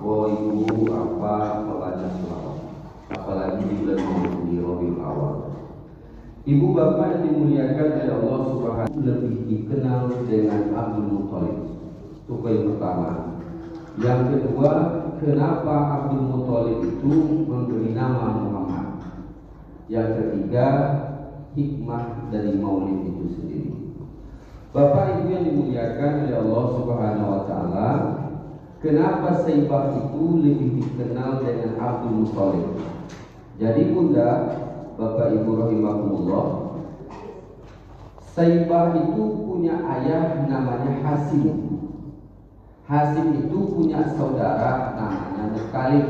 ibu apa membaca selawat, apalagi di bulan Rabiul Awal. Ibu bapak yang dimuliakan oleh Allah Subhanahu lebih dikenal dengan Abdul Muthalib. Itu yang pertama. Yang kedua, kenapa Abdul Muthalib itu memberi nama Muhammad? Yang ketiga, hikmah dari Maulid itu sendiri. Bapak Ibu yang dimuliakan oleh Allah Subhanahu wa taala, kenapa Saibah itu lebih dikenal dengan Abdul Muthalib? Jadi Bunda, Bapak Ibu rahimahumullah, Saibah itu punya ayah namanya Hasim. Hasim itu punya saudara namanya Muthalib.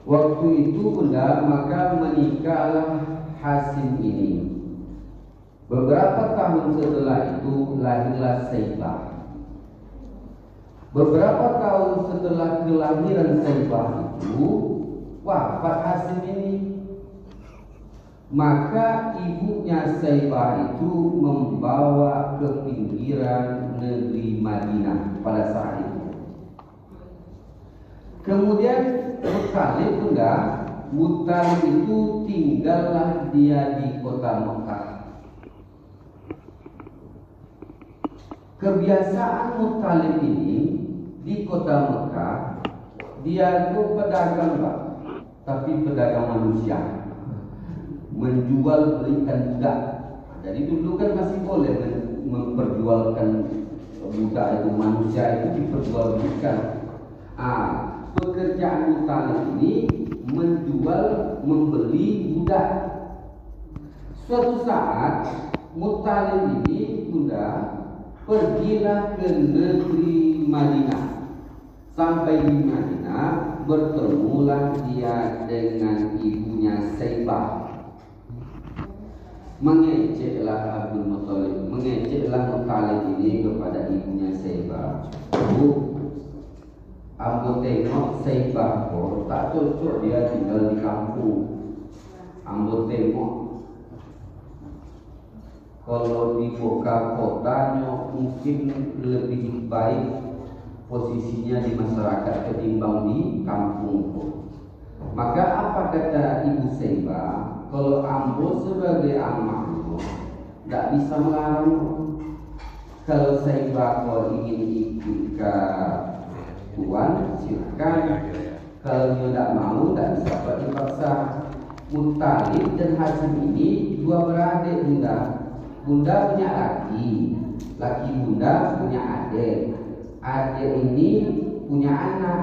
Waktu itu Bunda, maka menikahlah Hasim ini. Beberapa tahun setelah itu lahirlah Saibah. Beberapa tahun setelah kelahiran Saibah itu wafat Hasim ini. Maka ibunya Saibah itu membawa ke pinggiran negeri Madinah pada saat itu. Kemudian Muthalib Bunda, Muthalib itu tinggallah dia di kota Mekah. Kebiasaan Muthalib ini di kota Mekah, dia itu pedagang Pak, tapi pedagang manusia, menjual belikan budak. Jadi dulu kan masih boleh memperjualkan budak itu, manusia itu diperjualbelikan. Pekerjaan Muthalib ini menjual, membeli budak. Suatu saat Muthalib ini Bunda pergilah ke negeri Madinah. Sampai di Madinah bertemulah dia dengan ibunya Saibah. Mengejeklah Abdul Muthalib, mengejeklah Muthalib ini kepada ibunya Saibah. Bu, ambo tengok Saibah kok tak cocok dia tinggal di kampung. Ambo tengok kalau di kotanya mungkin lebih baik posisinya di masyarakat ketimbang di kampung. Maka apa kata ibu Saibah? Kalau ambo sebagai amahmu tidak bisa melarang. Kalau Saibah kalau ingin ikut ke tuan, silakan. Kalau dia tidak mau, tidak bisa dipaksa. Muthalib dan Hasim ini dua beradik Bunda. Bunda punya laki Bunda punya adik. Adik ini punya anak.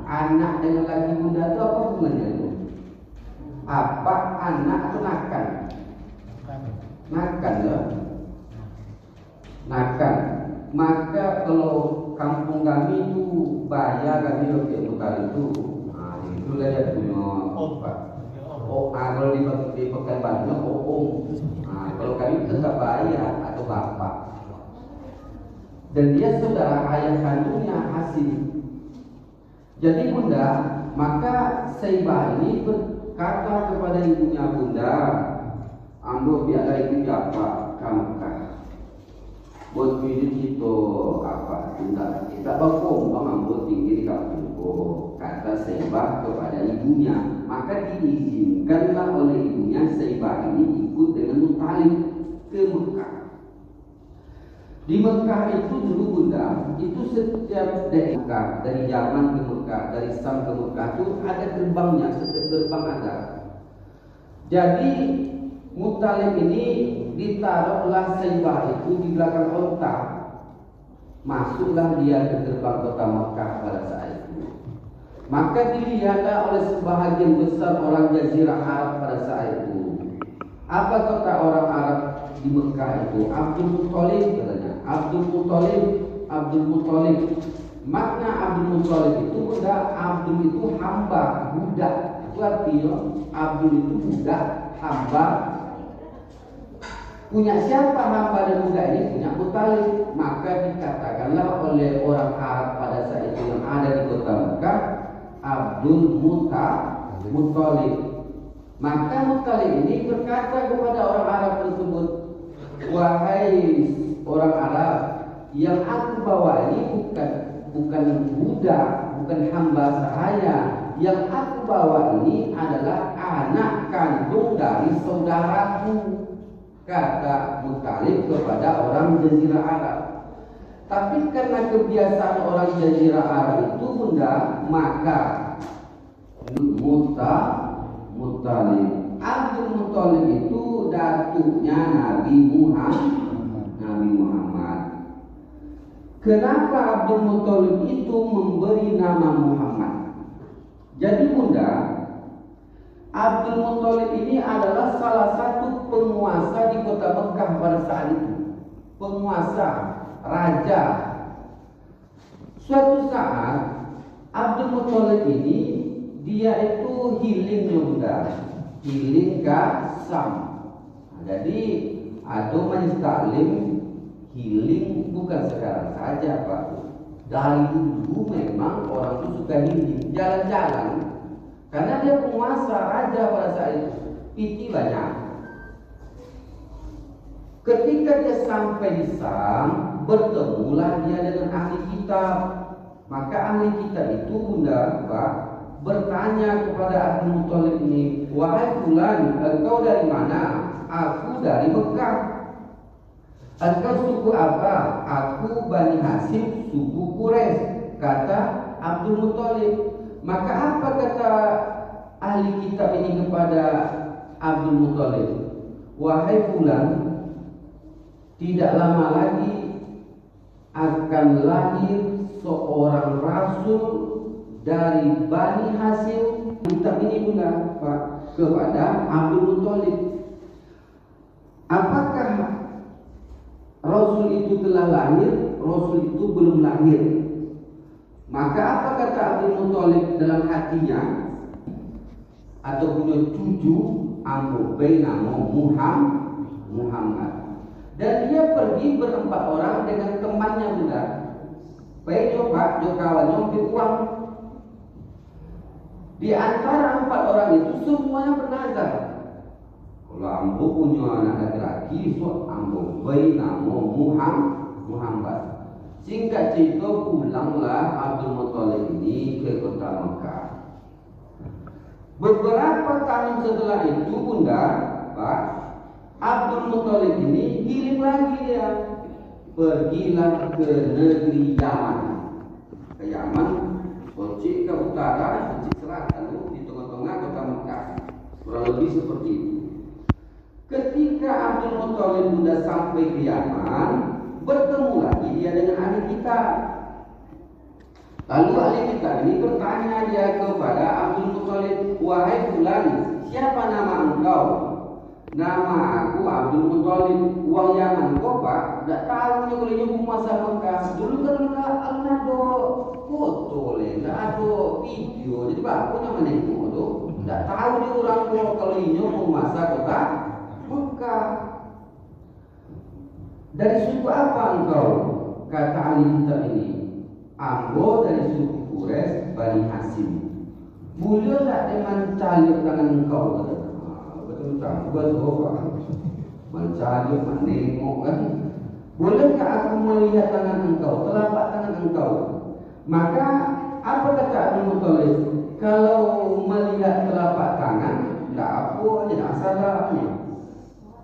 Anak dengan laki Bunda itu apa hubungannya itu? Apa anak itu nakal? Nakal ya? Nakal. Maka kalau kampung kami itu bayar kami lebih Muthalib itu. Itulah dia punya apa? Kalau di Pekanbarunya kalau kami tetap bayar atau bapak. Dan dia saudara ayah kandungnya Hasim. Jadi Bunda, maka Saibah ini berkata kepada ibunya, Bunda, ambo biarlah itu apa kamu kah? Buat hidup itu apa? Bunda, kita bakong bang ambo tinggi di kampungku. Kata Saibah kepada ibunya. Maka diizinkanlah oleh ibunya Saibah ini ikut dengan Muthalib ke Mekah. Di Mekah itu dulu Bunda, itu setiap daerah dari Yaman ke Mekah, dari Sam ke Mekah itu ada gerbangnya, setiap gerbang ada. Jadi Muthalib ini ditaruhlah Saibah itu di belakang onta. Masuklah dia ke gerbang kota Mekah pada saat itu. Maka dilihatlah oleh sebahagian besar orang Jazirah Arab pada saat itu. Apa kata orang Arab di Mekah itu? Abdul Muthalib katanya. Abdul Muthalib. Makna Abdul Muthalib itu Bunda, Abdul itu hamba, budak. Itu artinya Abdul itu budak, hamba. Punya siapa hamba dan budak ini? Punya Muthalib. Maka dikatakanlah oleh orang Arab pada saat itu yang ada di kota Mekah, Abdul Muthalib. Maka Muthalib ini berkata kepada orang Arab tersebut, wahai orang Arab, yang aku bawa ini bukan bukan budak, bukan hamba sahaya. Yang aku bawa ini adalah anak kandung dari saudaraku, kata Muttalib kepada orang Jazirah Arab. Tapi karena kebiasaan orang Jazirah Arab itu bunda, maka Muttalib, Abdul Muttalib itu datuknya Nabi Muhammad. Kenapa Abdul Muttalib itu memberi nama Muhammad? Jadi bunda, Abdul Muttalib ini adalah salah satu penguasa di kota Mekah pada saat itu. Penguasa, raja. Suatu saat Abdul Muttalib ini dia itu healing bunda, healing ke Sam. Jadi atau majelis taklim healing bukan sekarang saja Pak. Dari dulu memang orang itu suka healing, jalan-jalan. Karena dia penguasa, raja pada saat itu, piti banyak. Ketika dia sampai di Sam, bertemulah dia dengan ahli kitab. Maka ahli kitab itu bunda Pak bertanya kepada Abdul Muttalib ini, wahai fulan, engkau dari mana? Aku dari Mekah. Engkau suku apa? Aku Bani Hashim, suku Quraisy, kata Abdul Muttalib. Maka apa kata ahli kitab ini kepada Abdul Muttalib? Wahai fulan, tidak lama lagi akan lahir seorang rasul dari Bani Hashim. Kitab ini bunda Pak kepada Abdul Muttalib. Apakah Rasul itu telah lahir? Rasul itu belum lahir. Maka apa kata Abdul Muttalib dalam hatinya? Atau punya cucu ambo nama Muhammad. Dan dia pergi berempat orang dengan temannya bunda. Baik coba kawannya ambil uang. Di antara empat orang itu semuanya bernazar. Kalau ambo punya anak laki-laki, so ambo nama Muhammad. Singkat cerita, pulanglah Abdul Muttalib ini ke kota Mekah. Beberapa tahun setelah itu bunda Pak, Abdul Muttalib ini giling lagi dia. Pergilah ke negeri Yaman. Ke Yaman, Kocik ke utara, Kocik selatan, di tengah-tengah kota Mekah. Kurang lebih seperti itu. Ketika Abdul Muttalib sudah sampai ke Yaman, bertemu lagi dia dengan ahli kitab. Lalu ahli kitab ini bertanya dia kepada Abdul Muttalib, wahai fulan, siapa nama engkau? Nama aku Abdul Muttalib, uang Yaman. Kok Pak? Tak tahu ni kalau ini penguasa Mekah. Dulu kan ada foto, tak ada video. Jadi Pak, punya mana itu tu? Tak tahu ni orang tu kalau ini penguasa kota Mekah. Dari suku apa engkau? Kata ahli kitab ini, ambo dari suku Quraisy Bani Hashim. Boleh tak dia mencalip tangan engkau? Betul tak? Betul. Mencalip, menengok kan? Bolehkah aku melihat tangan engkau, telapak tangan engkau? Maka apa kata Abdul Muttalib? Kalau melihat telapak tangan, tak apa, tidak salahnya.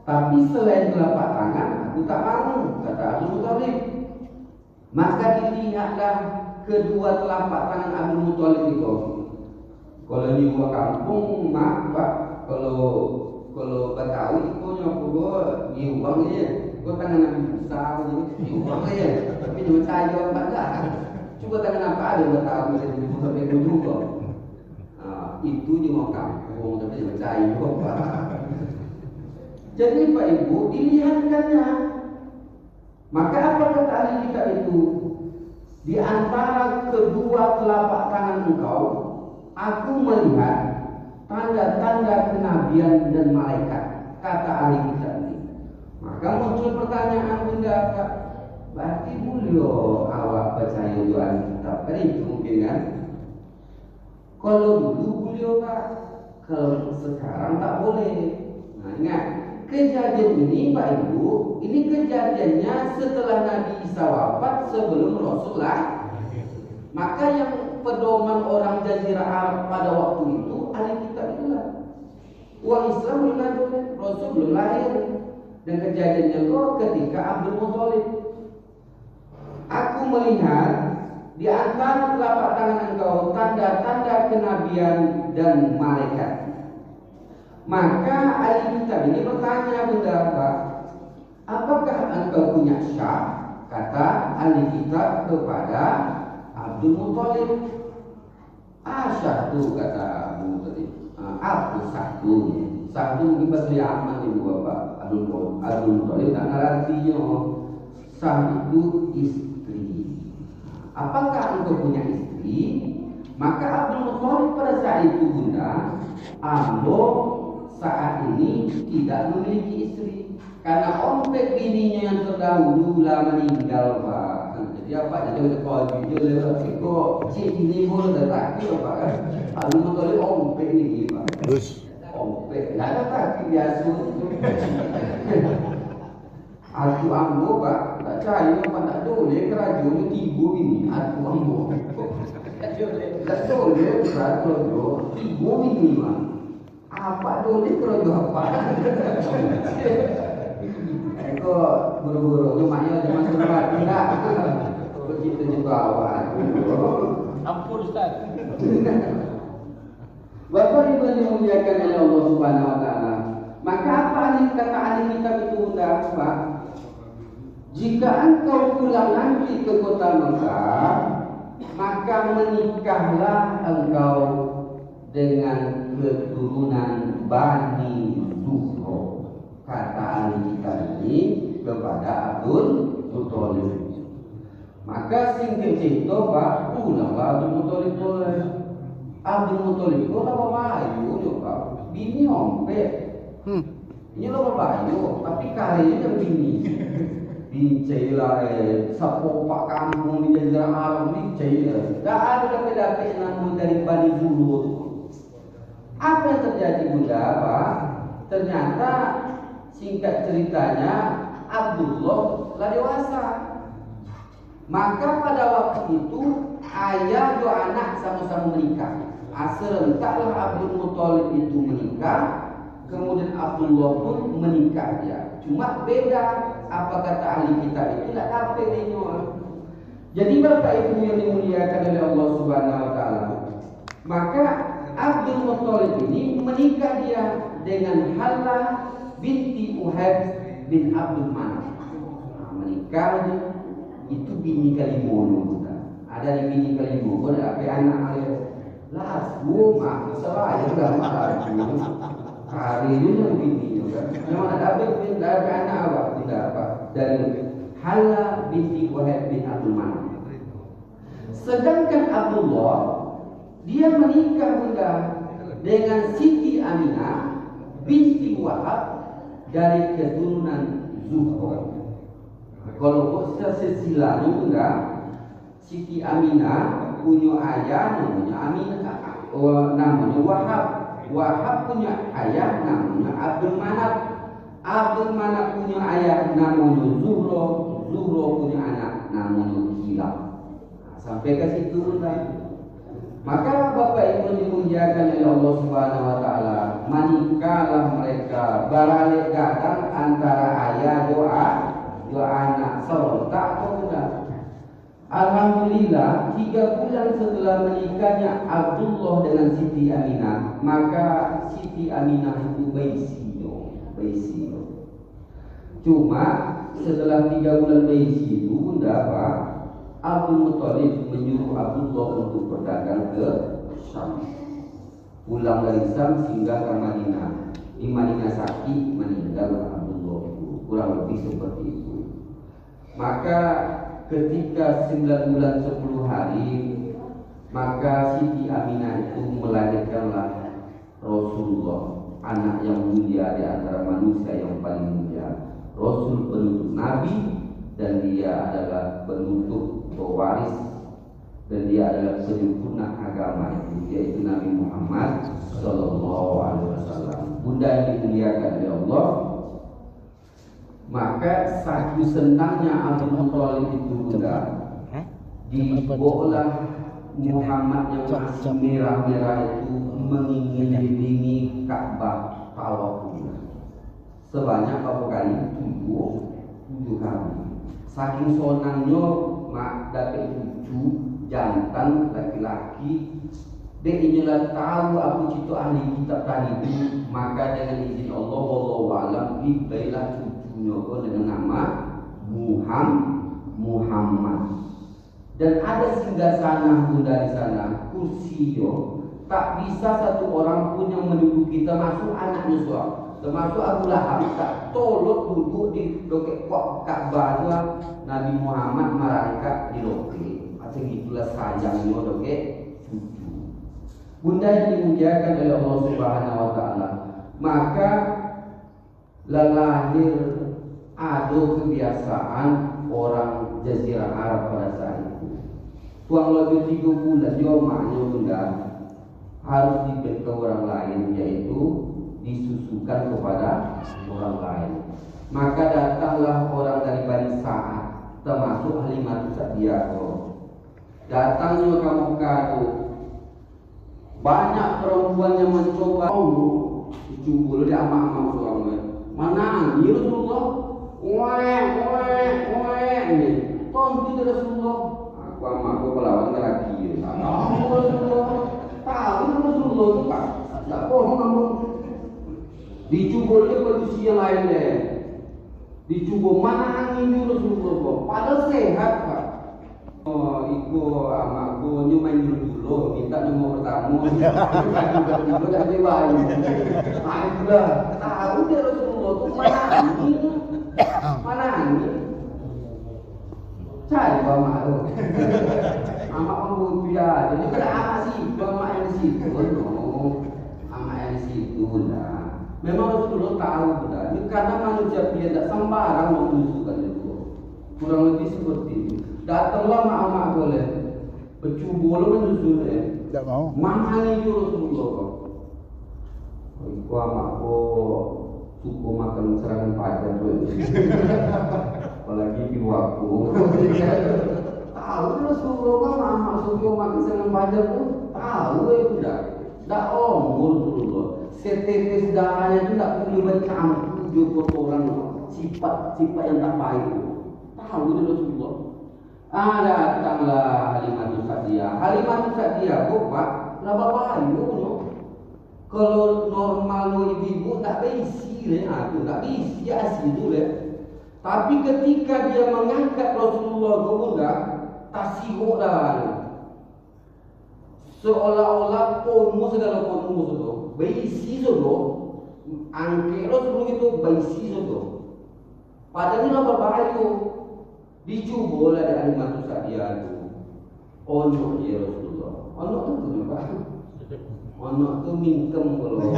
Tapi selain telapak tangan, aku tak mahu, kata Abdul Muttalib. Maka dilihatlah kedua telapak tangan Abdul Muttalib itu. Kalau di luar kampung, mak, Pak, kalau Betawi, punya pula nyumbang je. Kau tangan Nabi besar je, nyumbang je. Tapi dia percaya apa tak? Cuba tangan apa ada Betawi dia sampai juga. Itu di luar kampung, tapi dia percaya juga. Jadi Pak Ibu, dilihatkannya. Maka apa kata ahli kitab itu? Di antara kedua telapak tangan engkau, aku melihat tanda-tanda kenabian dan malaikat, kata ahli kitab ini. Maka muncul pertanyaan bunda, Pak, berarti mulia awak percaya di ahli kitab? Kan itu mungkin kan? Kalau dulu mulia Pak, kalau sekarang tak boleh. Nah ingat, kejadian ini Pak Ibu, ini kejadiannya setelah Nabi Isa wafat, sebelum Rasulullah Maka yang pedoman orang Jazirah Arab pada waktu itu ahli kitab itulah. Uang Islam belum ada, Rasul belum lahir. Dan kejadiannya itu ketika Abdul Muthalib. Aku melihat di antara telapak tangan engkau tanda-tanda kenabian dan malaikat. Maka ahli kitab ini bertanya bunda Pak, apakah engkau punya syah? Kata ahli kitab kepada Abdul Muthalib. Syah tu kata Abu tadi. Apa satu? Satu mungkin bahasa Yaman ibu bapak. Abdul Muthalib tak artinya sah itu istri. Apakah engkau punya istri? Maka Abdul Muthalib pada saat itu bunda, Ambo saat ini tidak memiliki istri karena ompek bininya yang terdahulu lah meninggal Pak. Jadi apa? Jadi udah kau video lewat kok cik ini pun dah laki Pak kan? Abdul Muthalib ompek ni Pak. Terus ompek, dah ada kaki biasa. Aku Ambo Pak, tak cahaya Pak tak boleh kerajaan tiba ini. Aku Ambo. Tak boleh kerajaan tiba ini Pak. Apa boleh kerajaan apa? Kok guru-guru rumahnya cuma surat tidak? Begitu juga awak. Ampun Ustaz. Bapak Ibu yang dimuliakan oleh Allah Subhanahu Wa Taala. Maka apa kata ahli kitab itu bunda Pak? Jika engkau pulang nanti ke kota Mekah, maka menikahlah engkau dengan keturunan Bani Zuhro. Kata ahli kitab ini kepada Abdul Muthalib. Maka singkat cerita Pak, pulanglah Abdul Muthalib boleh. Abdul Muthalib itu lama bayu juga, bini ompek. Ini lama bayu, tapi karirnya bini. Dicailah sapok pak kampung di Jazirah Arab dicailah. Tak ada dapat namun dari Bani Zuhro. Apa yang terjadi bunda Pak? Ternyata singkat ceritanya Abdullah telah dewasa. Maka pada waktu itu ayah dua anak sama-sama menikah. Serentaklah Abdul Muthalib itu menikah, kemudian Abdullah pun menikah dia. Cuma beda apa kata ahli kitab itu tidak dapat ini. Jadi Bapak Ibu yang dimuliakan oleh Allah Subhanahu Wa Taala, maka Abdul Muthalib ini menikah dia dengan Halah binti Uhab bin Abdul Manaf. Menikah dia. Itu bini kalimono kita. Ada di bini kalimono pun ada anak dia. Lah, rumah salah ya dah malah. Hari ini yang bini juga. Memang ada anak awak tidak apa dari Halah binti Wahab bin Abdul Manaf. Sedangkan Abdullah dia menikah bunda dengan Siti Aminah binti Wahab dari keturunan Zuhro. Kalau sesilsilah bunda, Siti Aminah punya ayah namanya Aminah, namanya Wahab. Wahab punya ayah namanya Abdul Manaf. Abdul Manaf punya ayah namanya Zuhro. Zuhro punya anak namanya Kilab. Sampai ke situ bunda. Maka Bapak Ibu dimuliakan oleh Allah Subhanahu Wa Taala, menikahlah mereka baralik gadang antara ayah dua anak serentak bunda. Alhamdulillah 3 bulan setelah menikahnya Abdullah dengan Siti Aminah, maka Siti Aminah itu baisio. Cuma setelah 3 bulan baisi itu bunda Pak, Abdul Muthalib menyuruh Abdullah untuk berdagang ke Syam. Pulang dari Syam singgah ke Madinah. Di Madinah sakit meninggal Abdullah itu. Kurang lebih seperti itu. Maka ketika 9 bulan 10 hari, maka Siti Aminah itu melahirkanlah Rasulullah, anak yang mulia di antara manusia yang paling mulia. Rasul penutup Nabi, dan dia adalah penutup pewaris, dan dia adalah penyempurna agama itu, yaitu Nabi Muhammad Sallallahu Alaihi Wasallam. Bunda yang dimuliakan oleh Allah, maka satu senangnya Abdul Muthalib itu bunda, dibawalah Muhammad yang masih merah-merah itu mengelilingi Ka'bah tawafnya sebanyak berapa kali? 7 kali. Saking sonangnya mak dapat 7 jantan laki-laki. Dia inilah tahu aku cerita ahli kitab tadi itu, maka dengan izin Allah wallahu alam diberilah cucunya dengan nama Muhammad. Dan ada singgasana pun dari sana, kursi tak bisa satu orang pun yang menduduki, termasuk anaknya suami, termasuk Abu Lahab, tak tolong duduk di loket Ka'bah itu. Nabi Muhammad merangkak di loket, macam itulah sayangnya loket cucu. Bunda yang dimuliakan oleh Allah Subhanahu Wa Taala, maka lahir ada kebiasaan orang Jazirah Arab pada saat itu. Tuang lebih 3 bulan maknya bunda harus diberi ke orang lain, yaitu disusukan kepada orang lain. Maka datanglah orang dari Bani Sa'ad, termasuk Halimah Sa'diyah. Datangnya ke Mekah itu banyak perempuan yang mencoba cucu dia amak-amak suami. Mana ni Rasulullah? Ini tonton Rasulullah. Aku amak aku pelawan lagi. Rasulullah. Tahu Rasulullah tu tak? Tak bohong kamu. Dicuba dia kondisi yang lain deh. Dicuba mana angin Rasulullah. Padahal sehat pak. Oh, ikut amakku main dulu, minta nomor pertama. Dulu dah bebas. Ayolah, tahu dia Rasulullah tu mana angin? Cari bamak tu. Amak pun dia. Jadi pada amak sih, bamak yang di situ. Amak yang di situ lah. Memang Rasulullah tahu dah. Karena manusia dia tak sembarang menunjukkan itu. Kurang lebih seperti itu. Datanglah mak-mak boleh bercuba lo menyusul tak mau. Mama ni dulu Rasulullah kok. Iku amak ko suku makan serangan pajar tu. Apalagi di waktu. Tahu Rasulullah kan mama suku makan serangan pajar tu tahu itu dah. Dah Rasulullah. Setetes darahnya tu tak perlu bercampur dengan orang sifat-sifat yang tak baik. Tahu Rasulullah. Datanglah Halimah Sa'diyah. Halimah Sa'diyah buat laba bayu. Kalau normal ibu tak berisi tu tak berisi asli tu Tapi ketika dia mengangkat Rasulullah ke bunda, tasihuk dah. Seolah-olah ponmu segala ponmu tu berisi tu. Angkat Rasulullah itu berisi tu. Padahal ni laba bayu. Dicuba lah dari Halimah Sa'diyah tu. Onok ya Rasulullah. Onok tu juga. Onok tu mingkem kalau.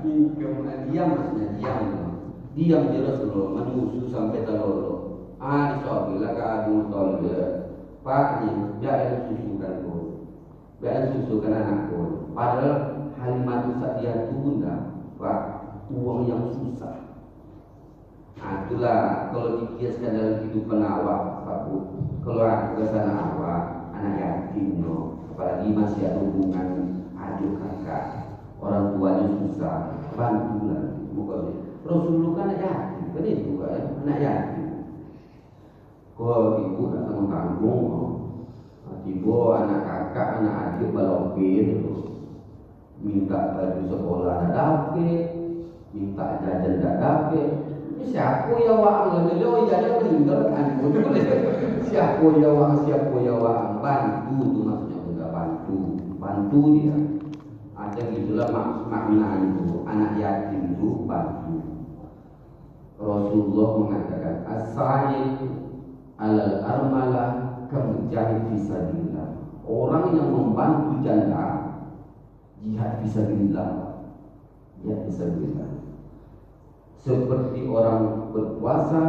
Mingkem. Diam maksudnya diam. Diam ya Rasulullah. Menyusu sampai telur. Disobilah ke Abu Talib. Pak ni, biar susukan tu. Biar susukan anakku. Padahal Halimah Sa'diyah tu bunda, Pak, uang yang susah. Itulah kalau dikiaskan dalam kehidupan awak, Pak Bu. Kalau aku ke sana awak, anak yatim apalagi masih ada hubungan adik kakak, orang tuanya susah, bantulah. Bukan Rasulullah kan anak yatim, kan itu kan anak yatim. Kalau ibu nak tanggung, tiba anak kakak, anak adik balopin tu, minta baju sekolah tak dapat, minta jajan tak dapat. Siapa yang wang lelaki jadi meninggal kan? Siapa yang wang bantu tu maksudnya benda bantu dia. Ada gitulah makna itu anak yatim tu bantu. Rasulullah mengatakan as-sa'il alal armalah kamujahid fisabilillah. Orang yang membantu janda jihad fisabilillah. Jihad fisabilillah. Seperti orang berpuasa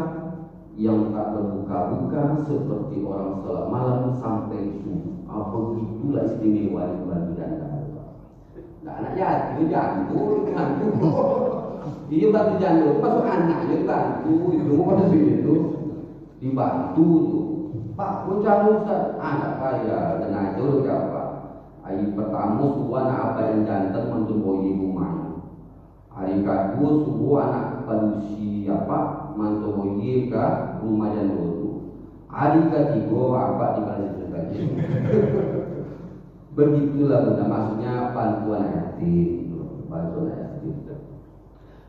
yang tak berbuka-buka, seperti orang salat malam sampai subuh. Begitulah istimewa bantu janda. Nah, anak yatim bantu. Dia bantu janda, masuk anaknya bantu. Itu pada sini tu dibantu tu. Pak, pun calon Ustaz, anak saya kena jodoh ke apa? Hari pertama subuh anak apa yang jantan mentumbuhi rumahnya. Hari kedua subuh anak padusi apa mentumbuhi ke rumah jantan. Hari ketiga apa tinggal di lagi. Begitulah bunda, maksudnya bantuan yatim, bantuan yatim.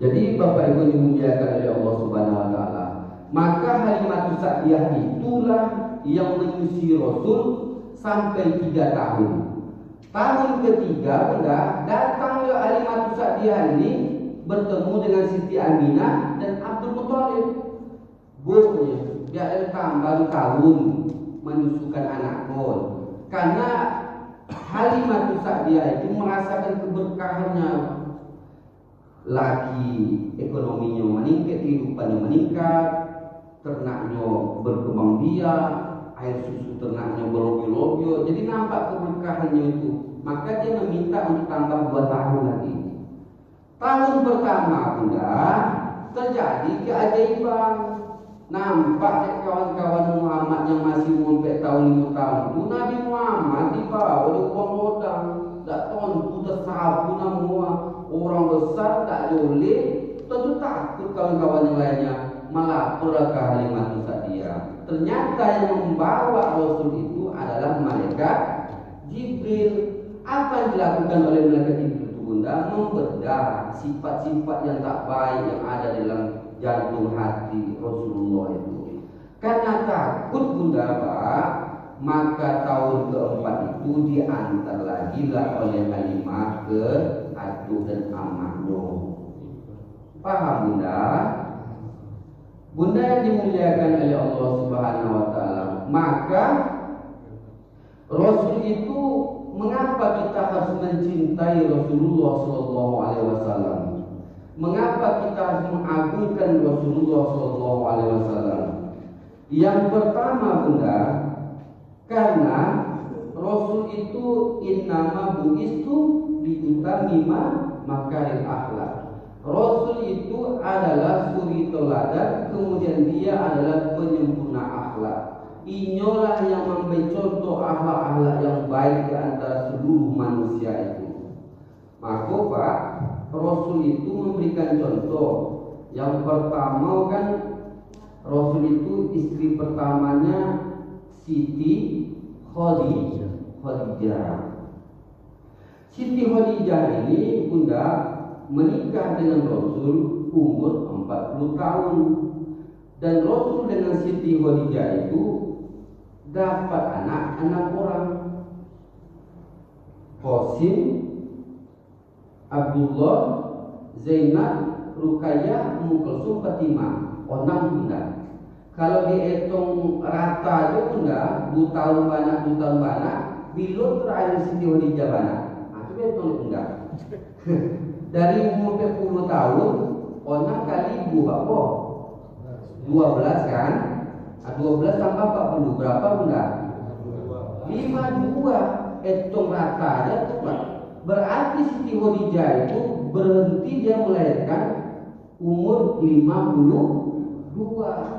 Jadi Bapak Ibu dimuliakan oleh Allah Subhanahu Wa Taala, maka Halimatus Sa'diyah itulah yang menyusui Rasul sampai 3 tahun. Tahun ketiga bunda, datanglah Halimatus Sa'diyah ini bertemu dengan Siti Aminah dan Abdul Muthalib. Bukannya dia baru tahun menyusukan anak pun, karena Halimatus Sa'diyah itu merasakan keberkahannya, lagi ekonominya meningkat, kehidupannya meningkat, ternaknya berkembang biak, air susu ternaknya berlobio-lobio, jadi nampak keberkahannya itu. Maka dia meminta untuk tambah 2 tahun lagi. Tahun pertama bunda terjadi keajaiban. Nampak kawan-kawan Muhammad yang masih umur tahun 5 tahun itu, Nabi Muhammad dibawa oleh orang lodang, tak tahu tersapu semua orang besar tak boleh, tentu takut kawan-kawan yang lainnya melapor ke Halimatus Sa'diyah. Ternyata yang membawa Rasul itu adalah malaikat Jibril. Apa yang dilakukan oleh malaikat Jibril itu bunda? Membedah sifat-sifat yang tak baik yang ada dalam jantung hati Rasulullah itu. Karena takut bunda Pak, maka tahun keempat itu diantar lagi lah oleh Halimah ke Atuh dan Ammahnya. Paham bunda? Bunda yang dimuliakan oleh Allah Subhanahu Wa Taala, maka Rasul itu, mengapa kita harus mencintai Rasulullah Sallallahu Alaihi Wasallam? Mengapa kita harus mengagungkan Rasulullah Sallallahu Alaihi Wasallam? Yang pertama bunda, karena Rasul itu innama bu'istu liutamima makarim akhlak. Rasul itu adalah suri teladan, kemudian dia adalah penyempurna akhlak. Inyolah yang memberi contoh akhlak-akhlak yang baik di antara seluruh manusia itu. Maka Pak, Rasul itu memberikan contoh. Yang pertama kan, Rasul itu istri pertamanya Siti Khadijah. Siti Khadijah ini bunda menikah dengan Rasul umur 40 tahun. Dan Rasul dengan Siti Khadijah itu dapat anak orang. Qasim, Abdullah, Zainab, Ruqayyah, Ummu Kulsum, Fatimah. 6 bunda. Kalau dihitung rata aja bunda, 2 tahun banyak, belum terakhir Siti Khadijah banyak. Itu betul bunda. Dari umur 40 tahun, 6 kali 2 apa? 12 kan? 12 tambah 40 berapa bunda? 52. Hitung rata aja tuh Pak. Berarti Siti Khadijah itu berhenti dia melahirkan umur 52.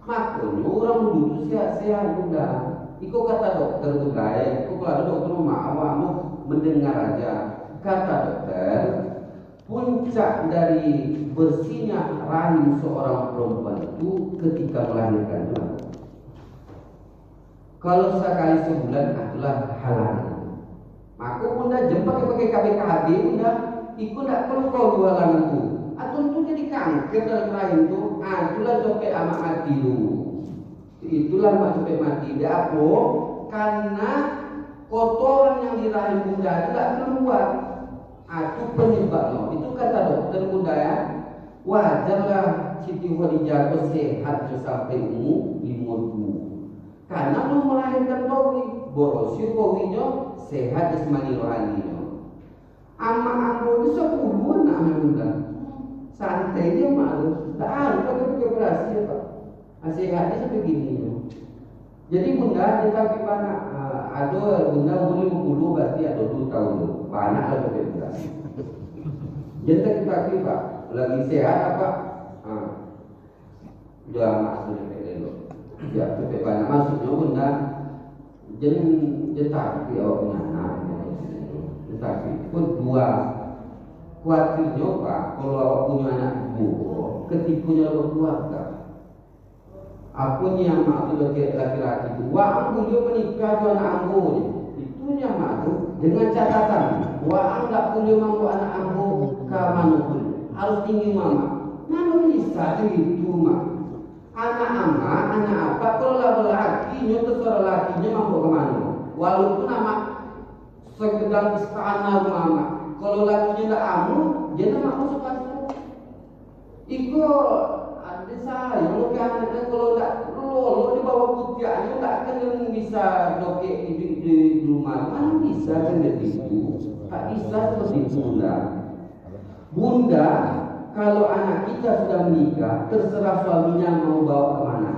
Makanya orang dulu sehat-sehat bunda. Iko kata dokter tuh guys, iko kalau dokter rumah awakmu mendengar aja. Kata dokter, puncak dari bersihnya rahim seorang perempuan itu ketika melahirkan. Kalau sekali sebulan adalah halal. Maka bunda jempa pakai KBKHD bunda, ikut tak perlu kau dua halangan itu. Atau itu jadi kanker dalam rahim itu. Itulah sampai amat mati dulu. Itulah sampai mati. Dia apa? Karena kotoran yang di rahim bunda itu tak keluar. Itu penyebabnya. Itu kata dokter bunda ya. Wajarlah Siti Khadijah sehat sampai umur 50. Karena belum melahirkan Towi. Borosio Towinya sehat jasmani rohaninya. Ama-ama itu 10 anak bunda. Santainya malu. Tak harus pakai operasi ya Pak. Sehatnya sampai gini. Jadi bunda kita banyak. Ada bunda umur 50 berarti ada 2 tahun. Banyak lah sampai bunda. Jadi kita Pak lagi sehat apa? Udah masuk dulu. Ya, tapi banyak maksudnya bunda tapi awaknya anak, tetapi kedua khawatirnya pak kalau awak punya anak ibu, ketipunya berkeluarga. Aku yang mak tu laki-laki tu, wah aku dia menikah tu anak aku ni. Itu yang mak tu dengan catatan, wah aku tak boleh mampu anak aku ke mana pun, harus tinggi mama. Mana bisa itu mak? Anak amak, anak apa? Kalau lah lelaki, terserah lakinya mampu ke mana. Walaupun amak sekedar istana mama, kalau lakinya tak amu, dia tak masuk masuk. Ikut ada saya, kalau tak lo di bawah putiaknya tak akan bisa dokek di rumah. Mana bisa kan begitu? Tak bisa seperti itu bunda. Bunda, kalau anak kita sudah menikah, terserah suaminya mau bawa kemana.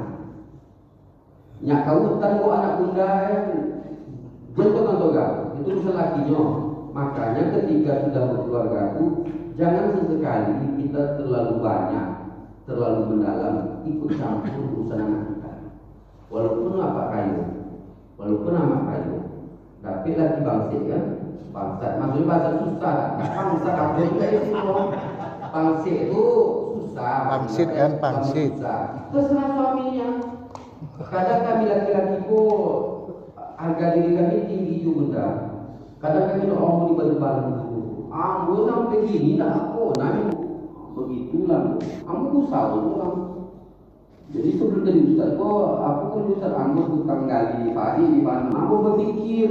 Nyak kautan kau anak bunda yang jentukan toga, itu urusan lakinya. Makanya ketika sudah berkeluarga itu, jangan sesekali kita terlalu banyak, terlalu mendalam ikut campur urusan anak kita. Walaupun apa kayu, tapi lagi bangsa kan, bangsa. Maksudnya bahasa susah, bangsa apa juga itu. Pangsit itu susah. Pangsit kan, pangsit. Terserah suaminya. Kadang kami laki-laki pun harga diri kami tinggi juga. Kadang kami orang di balik-balik dulu. Ambo sampai gini tak aku, nanti begitulah. Ambo usah orang. Jadi sebelum dari ustaz kok, aku kan ustaz Ambo tukang gali padi di mana. Ambo berpikir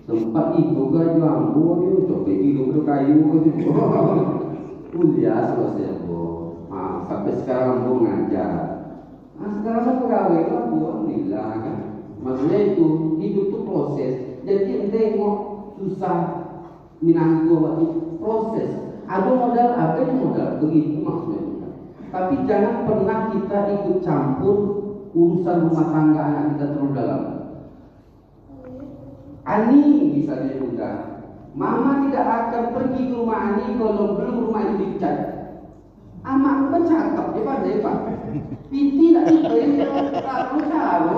tempat itu kan Ambo ni coba hidup kayu gitu. Kuliah selesai bu, sampai sekarang bu ngajar. Nah sekarang aku pegawai lah bu, alhamdulillah kan. Maksudnya itu hidup itu proses. Jadi tengok susah minang gua waktu proses. Ada modal begitu maksudnya. Tapi jangan pernah kita ikut campur urusan rumah tangga anak kita terlalu dalam. Ani misalnya bunda. Mama tidak akan pergi ke rumah Ani kalau belum rumah ini dicat. Amak pun cakap dia pada Pak. Piti tak percaya.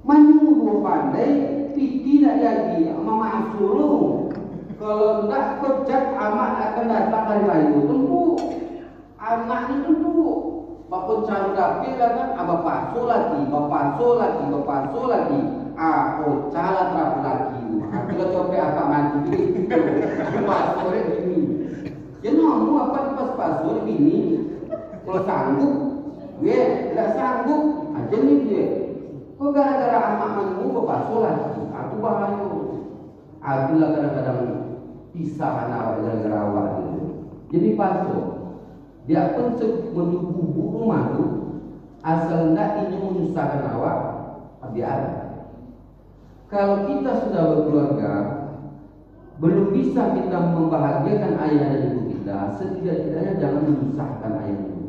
Menyuruh pandai, piti tak jadi. Mama suruh. Kalau tidak pecat amak akan datang dari lain. Tentu anak ini tentu. Bapak cari dapil kan, bapak pasu lagi. Aku cala terapi lagi. Kita coba agak mati pasur ini. Jadi kamu apa pas pasur ini? Kalau sanggup, dia tidak sanggup. Aja nih dia. Kok gara-gara anak-anakmu pasur lagi? Aku bahaya. Aku lah kadang-kadang pisah anak gara-gara awal itu. Jadi pasur. Dia pun menubuh rumah tu. Asal tidak ini menyusahkan awak, biar. Kalau kita sudah berkeluarga, belum bisa kita membahagiakan ayah dan ibu kita, setidak-tidaknya jangan menyusahkan ayah dan ibu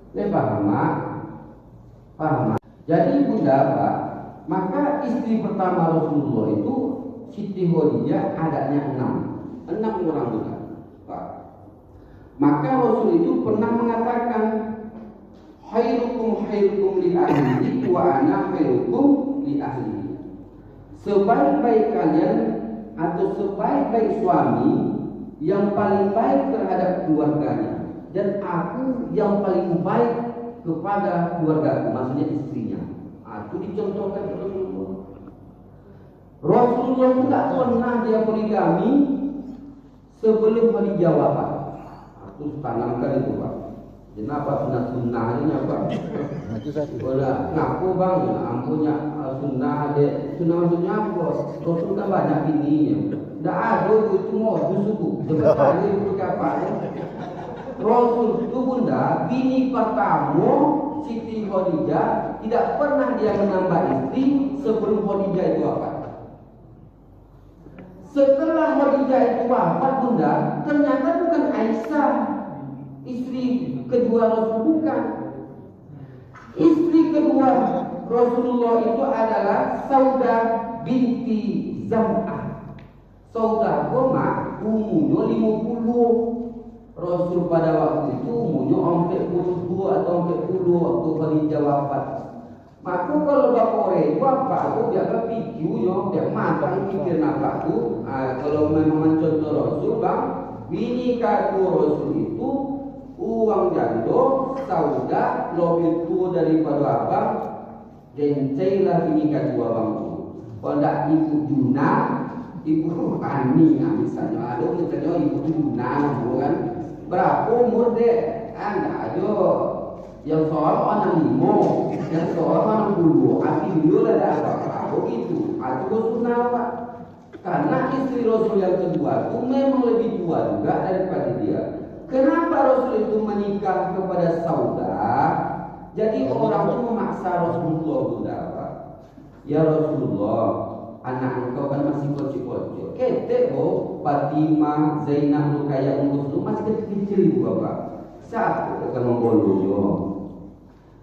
kita. Paham mak? Jadi bunda pak, maka istri pertama Rasulullah itu Siti Khadijah adanya 6 orang bunda. Pak. Maka Rasul itu pernah mengatakan, khairukum li ahli wa ana khairukum li ahli. Sebaik-baik kalian atau sebaik-baik suami yang paling baik terhadap keluarganya, dan aku yang paling baik kepada keluarga, maksudnya istrinya. Itu dicontohkan Rasulullah. Rasulullah tidak pernah dia poligami sebelum Khadijah wafat. Aku tanamkan itu pak. Kenapa sunnah-sunnah ini apa? Itu satu. Bola, ngaku bang, ampunya sunnah ada. Sunnah maksudnya apa? Rasul kan banyak bininya. Tidak ada itu mau suku. Sebenarnya itu apa? Rasul itu bunda, bini pertama Siti Khadijah tidak pernah dia menambah istri sebelum Khadijah itu wafat. Setelah Khadijah itu wafat bunda, ternyata bukan Aisyah istri kedua Rasul, bukan. Istri kedua Rasulullah itu adalah Saudah binti Zam'ah. Saudah umurnya 50. Rasul pada waktu itu umurnya 42 atau 40 waktu Khadijah wafat. Maka kalau bapak orang itu apa tu dia kan pikirnya dia matang pikir apa tu. Kalau memang contoh Rasul bang, bini katu Rasul itu uang jando sauda lebih tua daripada abang dan cailah bini katu abang tu. Kalau tak ibu Juna, ibu Ani misalnya ada misalnya ibu Juna kan berapa umur dek? Anda aja yang seorang anak limo, yang seorang anak dulu, hati dulu ada apa begitu. Itu sunnah pak. Karena istri Rasul yang kedua itu memang lebih tua juga daripada dia. Kenapa Rasul itu menikah kepada Sauda? Jadi orang itu memaksa Rasulullah sudah pak. Ya Rasulullah, anak engkau kan masih kecil-kecil. Ketek Fatimah, Zainab, Ruqayyah, Muslim masih kecil-kecil ibu bapak. Siapa akan membolongnya?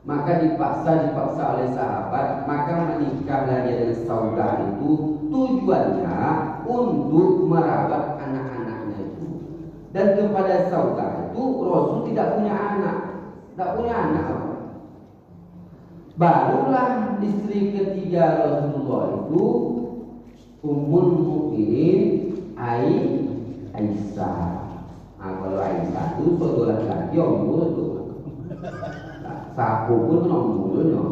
Maka dipaksa oleh sahabat, maka menikahlah dia dengan Saudah itu tujuannya untuk merawat anak-anaknya itu. Dan kepada Saudah itu Rasul tidak punya anak, Barulah istri ketiga Rasulullah itu Ummul Mukminin Aisyah. Kalau Aisyah itu saudara laki umur tu. Sapu pun umurnya.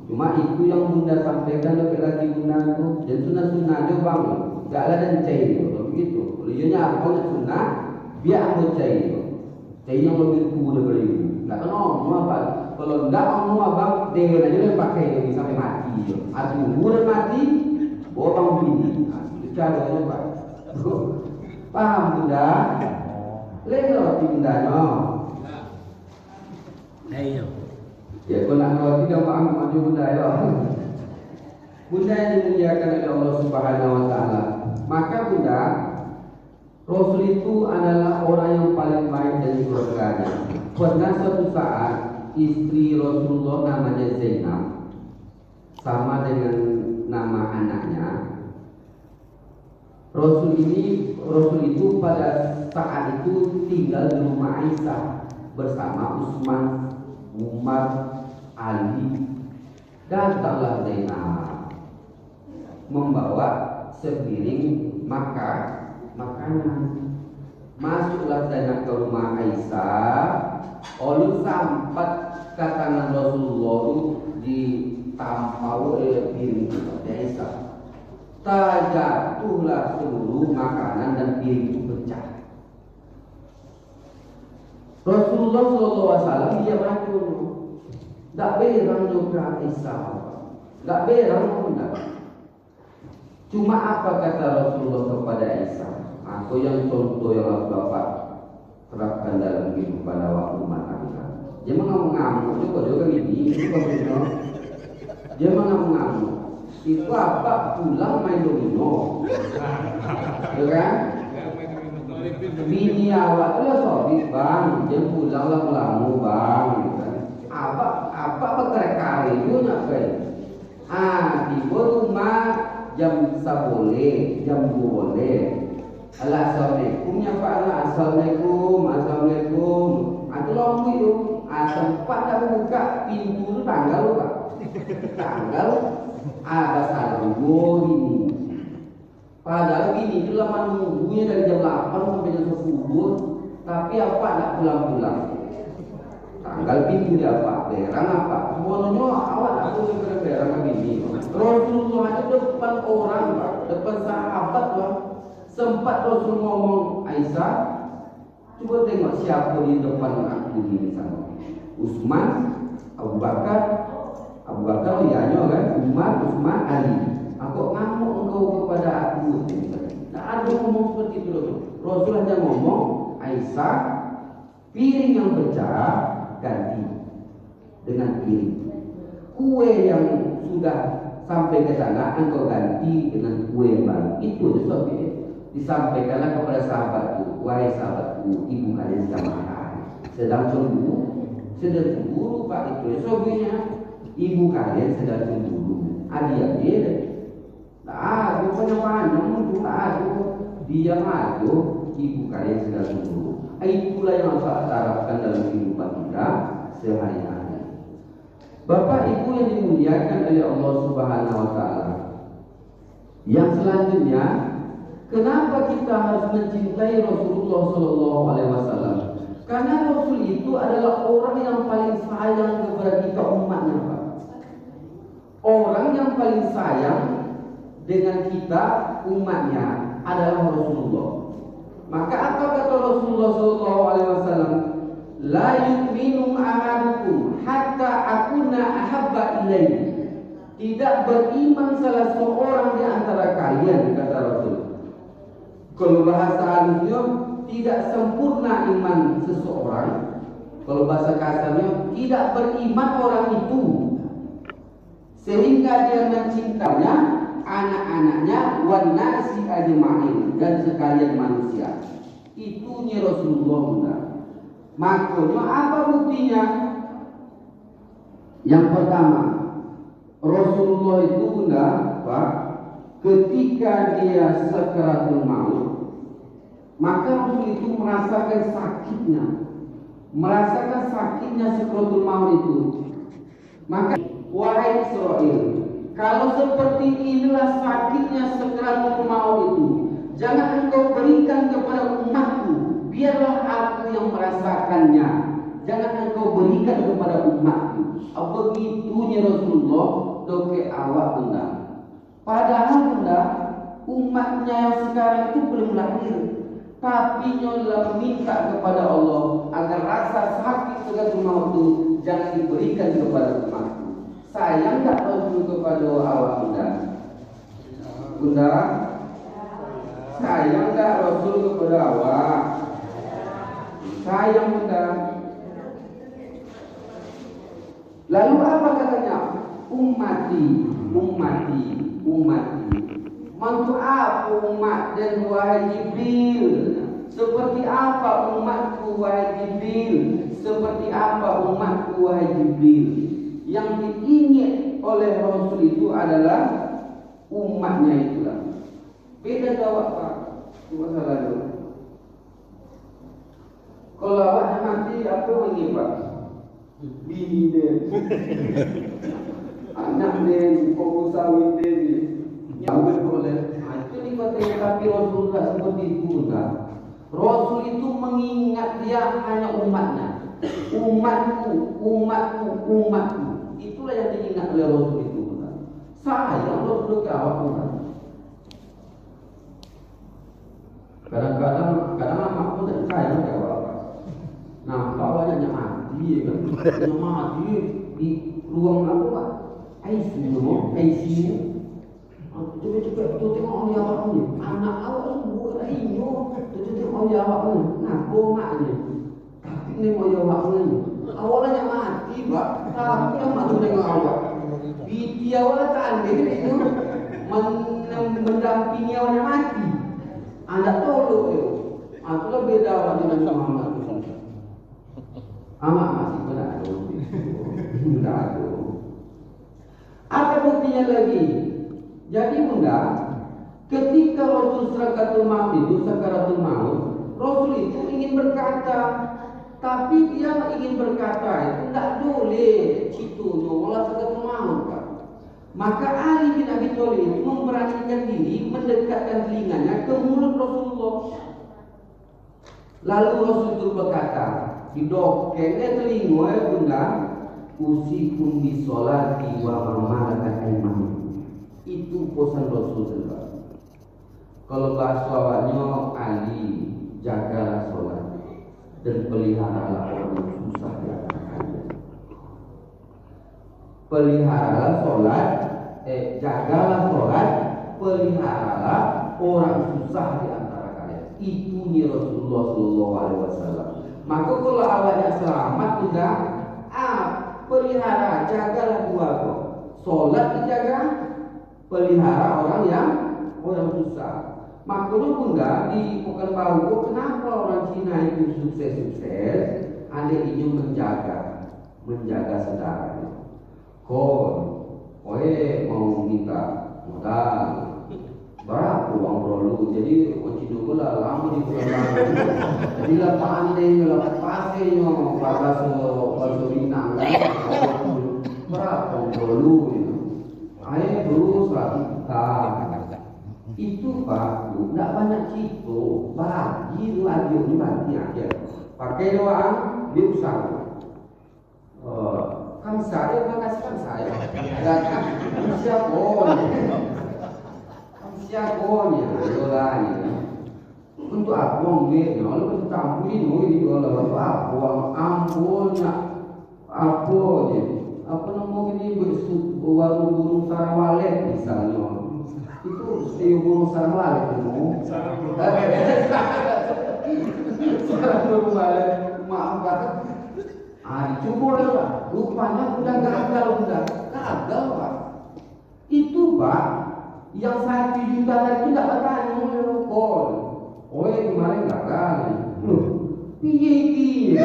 Cuma itu yang bunda sampaikan laki-laki bunda tu. Dan sunnah-sunnah dia bang. Taklah dan cair tu begitu. Kalau ianya apa sunnah biar mau cair. Cair yang lebih tua daripada itu. Tak kena omong apa. Kalau enggak omong abang dia aja yang pakai lagi sampai mati. Atu umur mati, bang bini. Caranya pak. Paham bunda? Lelo tindanya. Ayo. Ya kalau nak roti dah paham maju bunda ya. Bunda yang dimuliakan oleh Allah Subhanahu wa taala. Maka bunda, Rasul itu adalah orang yang paling baik dari surganya. Pernah suatu saat istri Rasulullah namanya Zainab sama dengan nama anaknya. Rasul itu pada saat itu tinggal di rumah Aisyah bersama Utsman, Umar, Ali. Datanglah Zainab membawa sepiring makanan. Masuklah Zainab ke rumah Aisyah. Oleh sampai ke tangan Rasulullah ditampau piring Aisyah. Terjatuhlah seluruh makanan dan piring itu pecah. Rasulullah SAW dia berangkat. Tak berang juga Aisyah. Tak berang pun. Cuma apa kata Rasulullah kepada Aisyah? Atau yang contoh yang harus Bapak terapkan dalam kehidupan awak rumah tangga. Dia mengamuk-ngamuk juga gini. Itu maksudnya. Dia mengamuk-ngamuk. Itu apa pulang main domino, ya kan? Bini awak tu lah sobit bang, dia pulang lah melamu bang, kan? Apa perkara itu nak kan? Di rumah jam boleh, jam 2 boleh. Assalamualaikum ya Pak, assalamualaikum. Itu lombu itu, sempat dah buka pintu tu tanggal Pak, tanggal. Ada salah ini. Padahal ini itu lama nunggunya dari jam 8 sampai jam 10. Tapi apa nak pulang-pulang? Tanggal pintu dia apa? Berang apa? Semuanya awak tak boleh berang ini. Rasulullah aja depan orang, Pak, depan sahabat lah. Sempat Rasul ngomong Aisyah, coba tengok siapa di depan aku ini sama. Utsman, Abu Bakar lianya kan, Umar, Utsman, Ali. Aku ngamuk engkau kepada aku. Tak ada ngomong seperti itu Rasul hanya ngomong Aisyah, piring yang pecah ganti dengan piring. Kue yang sudah sampai ke sana engkau ganti dengan kue yang baru. Itu sebabnya disampaikanlah kepada sahabatku, wahai sahabatku, ibu kalian sedang cemburu Pak, itu sebabnya ibu kalian sedang cemburu. Adik-adik, rupanya panjang, dia maju ibu kalian segala dulu. Itulah yang harus kita harapkan dalam kehidupan kita sehari-hari. Bapak Ibu yang dimuliakan oleh Allah Subhanahu wa taala. Yang selanjutnya, kenapa kita harus mencintai Rasulullah sallallahu alaihi wasallam? Karena Rasul itu adalah orang yang paling sayang kepada kita umatnya, Pak. Orang yang paling sayang dengan kita umatnya adalah Rasulullah. Maka apa kata Rasulullah sallallahu alaihi wasallam? La yu'minu ahadukum hatta akuna ahabba ilaihi. Tidak beriman salah seorang di antara kalian, kata Rasul. Kalau bahasa halusnya, tidak sempurna iman seseorang. Kalau bahasa kasarnya, tidak beriman orang itu sehingga dia mencintainya, anak-anaknya, wan nasi ajma'in, dan sekalian manusia. Itunya Rasulullah benar. Makanya apa buktinya? Yang pertama, Rasulullah itu benar, Pak, ketika dia sakaratul maut, maka Rasul itu merasakan sakitnya sakaratul maut itu. Maka wahai Israel, kalau seperti inilah sakitnya sakaratul maut itu, jangan engkau berikan kepada umatku, biarlah aku yang merasakannya. Jangan engkau berikan kepada umatku. Begitunya Rasulullah doke awak benda. Padahal benda umatnya yang sekarang itu belum lahir, tapi nyolah minta kepada Allah agar rasa sakit sakaratul maut itu jangan diberikan kepada umatku. Sayang tak Rasul kepada awak benda? Bunda, sayang tak Rasul kepada awak? Sayang bunda. Lalu apa katanya? Ummati. Mantu apa umat dan wahai Jibril? Seperti apa umatku wahai Jibril? Seperti apa umatku wahai Jibril? Yang diingin oleh Rasul itu adalah umatnya itulah. Beda jawab Pak. Cuma salah dulu. Kalau awaknya mati apa lagi Pak? Bini dia, anak dia, pengusaha dia, nyawet boleh. Itu dikatakan tapi Rasul tak seperti itu kan? Rasul itu mengingat dia hanya umatnya, umatku. Itulah yang diingat oleh Rasul itu kan? Sayang Rasul ke awak kan? Kadang-kadang aku tak sayang ke awak. Nah, bawanya mati kan? Mati di ruang apa Pak? ICU. Coba tengok oleh awak ni. Anak awak semua dah inyo. Tengok oleh awak ni. Nah, maknya. Tapi ni oleh awak ni. Awaknya mati Pak. Tapi yang mati dengan awak. Biti awak tak ambil itu. Mendampingi awaknya mati. Anda tolong yo. Itulah beda awak dengan Muhammad. Amat masih benar. Apa buktinya lagi? Jadi bunda, ketika Rasul sakaratul maut, Rasul itu ingin berkata, tapi dia ingin berkata itu tidak boleh itu malah sakaratul maut Pak. Maka Ali bin Abi Thalib memberanikan diri mendekatkan telinganya ke mulut Rasulullah. Lalu Rasul itu berkata, didokengnya telinga bunda, usikum bisolati wa mamalakat aimanukum. Itu pesan Rasul sendiri. Kalau bahasa awalnya Ali, jagalah solat dan peliharalah orang yang susah di antara kalian. Peliharalah solat, jagalah solat, peliharalah orang susah di antara kalian. Itu nih Rasulullah Sallallahu Alaihi Wasallam. Maka kalau awaknya selamat sudah, pelihara, jagalah dua kok. Solat dijaga, pelihara orang susah. Makanya bunda di Pekanbaru, kenapa orang Cina itu sukses? Ada ingin menjaga saudaranya. Kowe mau minta modal, berapa uang perlu jadi kunci dulu lah lama di pulang jadi lah pandai lah pasenya pada so bintang berapa uang perlu ayo terus lah kita itu Pak tidak banyak situ bagi lagi aja pakai doang dia usaha kan saya makasihkan saya dan siaponya dolanya untuk apa duitnya lalu kita ampunin duit itu untuk apa ampunnya apanya apa namanya ini warung burung sarang walet misalnya itu burung sarang walet sarang burung walet maaf Pak dicukur Pak rupanya udah gagal Pak itu Pak yang 1 juta tadi tidak bertanya pol. Oh kemarin gagal. Piye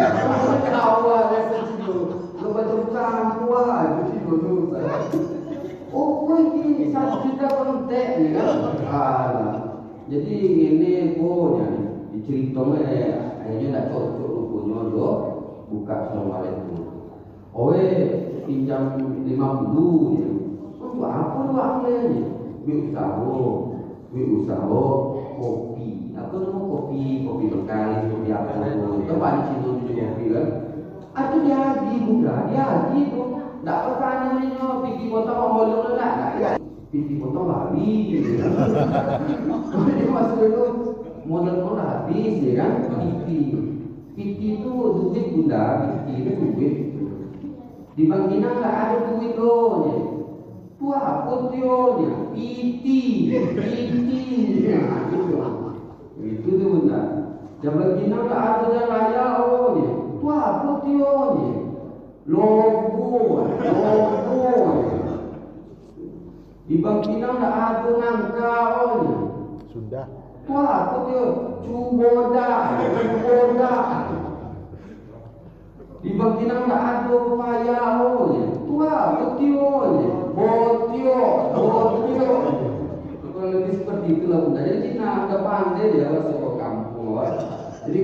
awal itu. Lo betul campur itu oh ini 1 juta kontek nih kan. Jadi ini punya diceritakan akhirnya tidak cocok punya lo buka sama itu. Oh pinjam 50 ya. Untuk apa lu akhirnya? usaha kopi apa nama kopi lokal kopi apa itu banyak situ kopi kan itu dihaji bukan dihaji itu tidak pertanyaannya pikir potong ngomong lah pikir potong habis jadi maksud itu modal habis ya kan pikir itu duit bunda pikir itu duit di Bank Inang nggak ada duit loh tua potionya piti itu tuh benar jam Cina nggak ada yang raya ohnya tua potionya logo di Bank Cina nggak ada nangka ohnya sudah tua potio cuboda di Bank Cina nggak ada upaya ohnya tua potionya Botio. Kalau lebih seperti itulah bunda. Jadi Cina agak pandai dia masuk kampung. Jadi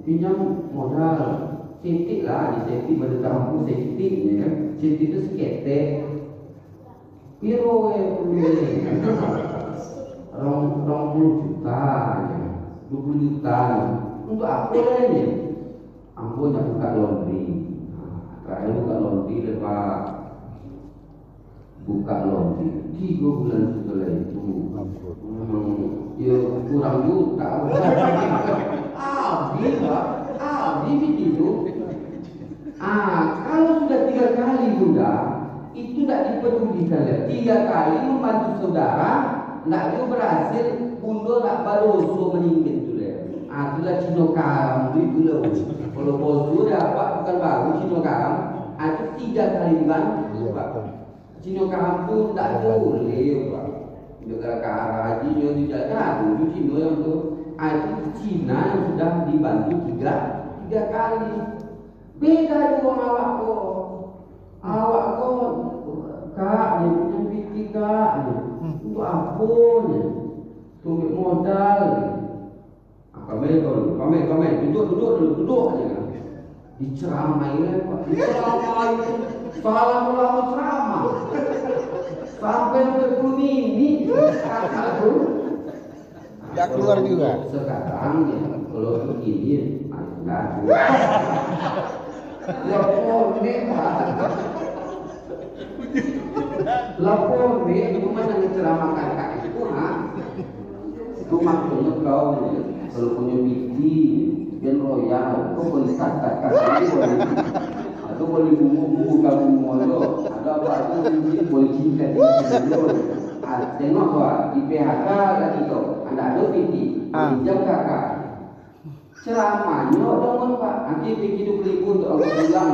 pinjam modal, sentik lah di sentik pada kampung sentik, ya kan? Sentik itu sekete. Piro rong 20 juta, 20 juta. Untuk apa ini? Ambo nak buka laundry. Saya buka laundry dan Pak buka laundry 3 bulan setelah itu ya kurang juta habis itu kalau sudah 3 kali bunda itu tidak dipedulikan 3 kali membantu saudara tidak dia berhasil bunda tak baroso meninggal itu itulah Cino Karam itu loh kalau bos dapat bukan baru Cino Karam itu 3 kali bantu Pak Cino Karam pun tak boleh Pak negara haji yang tidak ada dulu Cino yang itu Cina yang sudah dibantu 3 kali beda dengan awak kok kak dia punya pikir kak untuk apa nih untuk modal Pamer, duduk aja. Diceramain Pak. Diceramain. Salah ulama ceramah. Sampai 20 menit. Ya keluar juga. Sekarang ya, kalau begini, enggak. Lapor nih, itu mana menceramahkan kak itu, itu maksudnya kau kalau punya biji dan royal kau boleh katakan atau boleh bumbu kamu mau ada apa itu boleh cinta tengok di PHK lagi kau anda ada biji pinjam kakak ceramahnya dong Pak nanti bikin 20.000 untuk aku pulang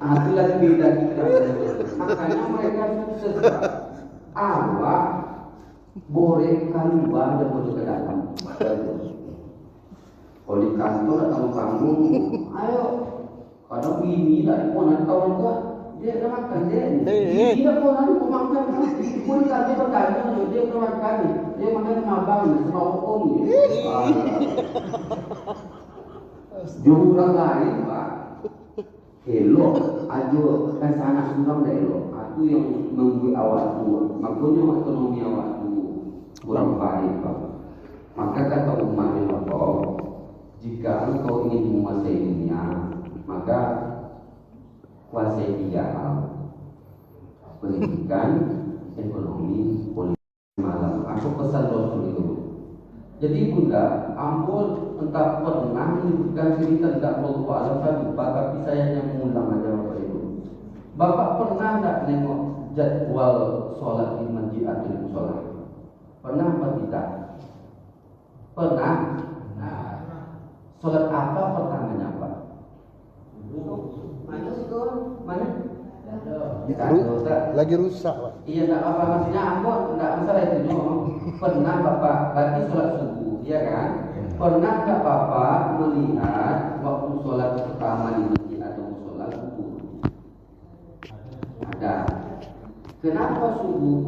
itulah beda kita makanya mereka sukses awak boleh keluar dan masuk ke dalam. Kalau di kantor atau panggung, ayo. Kalau bini tak pun atau dia dia makan dia. Tidak orang memakan pun kami bertanya dia kawan kami. Dia makan mabang sebab om ni. Jurang lain Pak. Elok aja kan sanak surang dah elok. Itu yang membuat awak tu. Makanya ekonomi awak tu kurang baik Pak. Maka kata umat Allah, jika engkau ingin menguasai dunia, maka kuasai 3 hal. Pendidikan, ekonomi, politik, malam. Aku pesan Rasul itu. Jadi bunda, ampun entah pernah menyebutkan cerita tidak perlu alam saya lupa, tapi saya hanya mengulang aja Bapak Ibu. Bapak pernah tidak nengok jadwal sholat di masjid atau sholat? Pernah apa tidak? Pernah. Nah, sholat apa pertamanya Pak? Mana sih kau? Mana? Lagi rusak, Pak. Iya, tak apa maksudnya ampun, tidak masalah itu no. Pernah Bapak berarti sholat subuh, iya kan? Pernah tak Bapak melihat waktu sholat pertama di masjid atau sholat subuh? Ada. Kenapa subuh?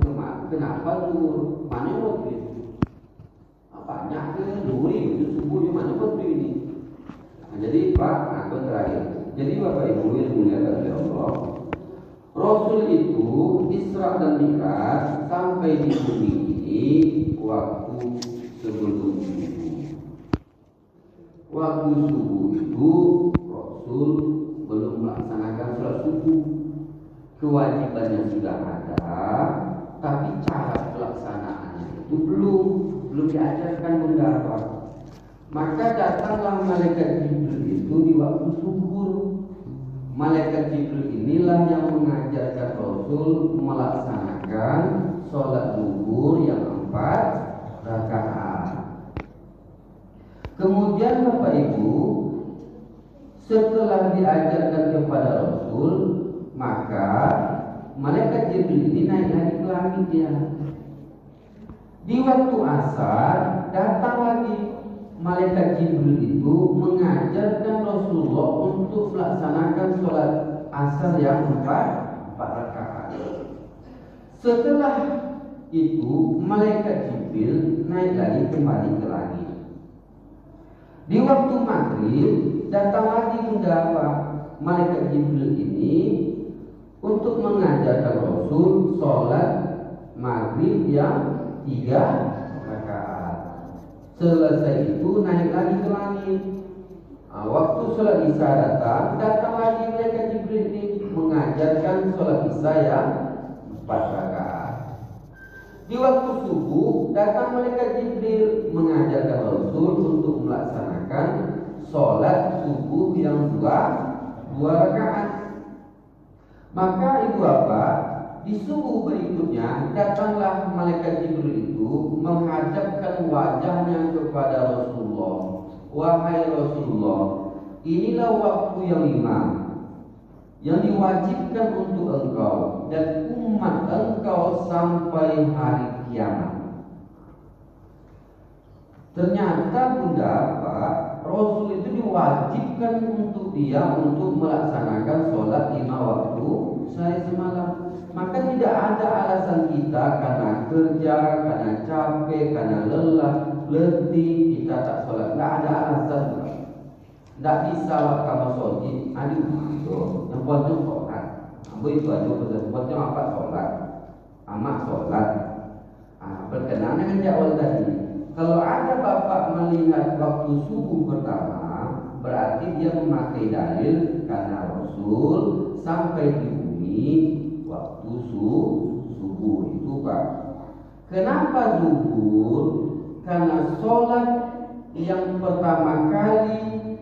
Kenapa zuhur? Mana waktu itu? Banyak ke zuhur itu subuh di mana waktu ini? Nah, jadi Pak, aku terakhir. Jadi Bapak Ibu yang dimuliakan oleh Allah, Rasul itu Isra dan Mi'raj sampai di bumi ini waktu sebelum subuh. Waktu subuh itu Rasul belum melaksanakan sholat subuh. Kewajibannya sudah ada, tapi cara pelaksanaannya itu belum diajarkan beberapa. Maka datanglah malaikat Jibril itu di waktu subuh. Malaikat Jibril inilah yang mengajarkan Rasul melaksanakan sholat zuhur yang 4 rakaat. Kemudian Bapak Ibu, setelah diajarkan kepada Rasul, maka malaikat Jibril ini naik lagi ke langit dia. Di waktu asar datang lagi malaikat Jibril itu mengajarkan Rasulullah untuk melaksanakan sholat asar yang 4 rakaat. Setelah itu malaikat Jibril naik lagi kembali ke langit. Di waktu maghrib datang lagi mendapat malaikat Jibril ini untuk mengajarkan Rasul sholat maghrib yang 3 rakaat. Selesai itu naik lagi ke langit. Waktu sholat isya datang lagi malaikat Jibril ini mengajarkan sholat isya yang 4 rakaat. Di waktu subuh datang malaikat Jibril mengajarkan Rasul untuk melaksanakan sholat subuh yang 2 rakaat. Maka ibu bapak, di subuh berikutnya datanglah malaikat Jibril itu menghadapkan wajahnya kepada Rasulullah. Wahai Rasulullah, inilah waktu yang 5 yang diwajibkan untuk engkau dan umat engkau sampai hari kiamat. Ternyata bunda Pak, Rasul itu diwajibkan untuk dia untuk melaksanakan sholat 5 waktu sehari semalam. Maka tidak ada alasan kita karena kerja, karena capek, karena lelah, letih kita tak sholat. Tidak ada alasan. Tidak bisa kamu sholat. Aduh, itu yang buatnya sholat. Ambil itu aja buatnya apa sholat. Amak sholat. Berkenaan dengan jadwal tadi. Kalau ada bapak melihat waktu subuh pertama, berarti dia memakai dalil karena Rasul sampai di bumi waktu subuh itu Pak. Kenapa zuhur? Karena sholat yang pertama kali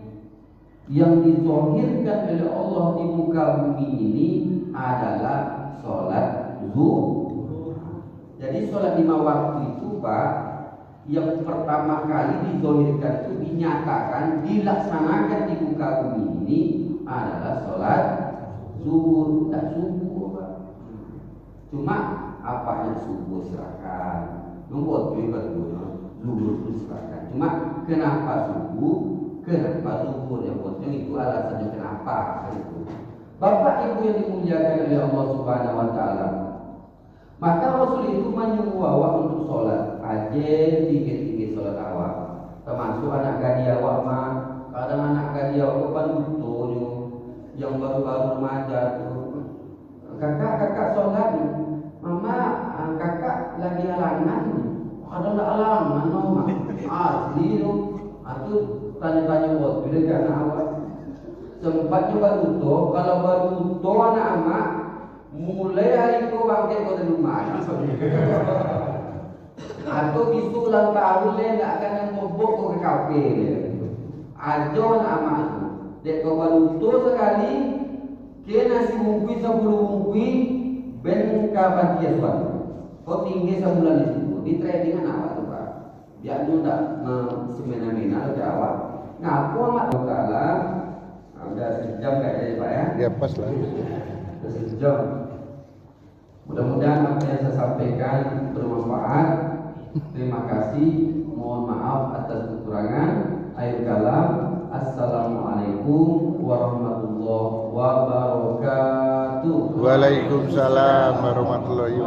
yang dizohirkan oleh Allah di muka bumi ini adalah sholat zuhur. Jadi sholat 5 waktu itu Pak, yang pertama kali dizohirkan itu dinyatakan dilaksanakan di muka bumi ini adalah sholat zuhur dan subuh Pak. Cuma apanya subuh silakan, nombor juga zuhur itu silakan. Cuma kenapa subuh, kenapa zuhur yang penting itu alasannya kenapa itu. Bapak Ibu yang dimuliakan oleh Allah Subhanahu wa taala. Maka Rasul itu menyuruh awak untuk sholat. Aja tinggi-tinggi sholat awak. Termasuk anak gadis awak mah. Kadang anak gadis awak bantu yang baru-baru remaja tuh. Kakak sholat nih. Mama, kakak lagi halangan. Ada nggak halangan, mama? Asli tu. Itu tanya-tanya buat bila ke anak awak. Sempatnya baru tu, kalau baru tu anak amak, mulai hari itu bangkit kau dari rumah. Atau bisu ulang tahun le nak akan yang bobok kau ke kafe le. Ajo anak amak tu. Dek kau baru tu sekali, kena nasi mungkui 10 mungkui, ben kapan dia suat. Kau tinggi sebulan di situ. Di trading anak awak tu pak. Biar tu tak semena-mena ke awak. Ngaku amat Taala. Udah sejam kayaknya pak ya. Ya pas lah. Sudah sejam. Mudah-mudahan apa yang saya sampaikan bermanfaat. Terima kasih. Mohon maaf atas kekurangan. Akhir kalam. Assalamualaikum warahmatullahi wabarakatuh. Waalaikumsalam warahmatullahi wabarakatuh.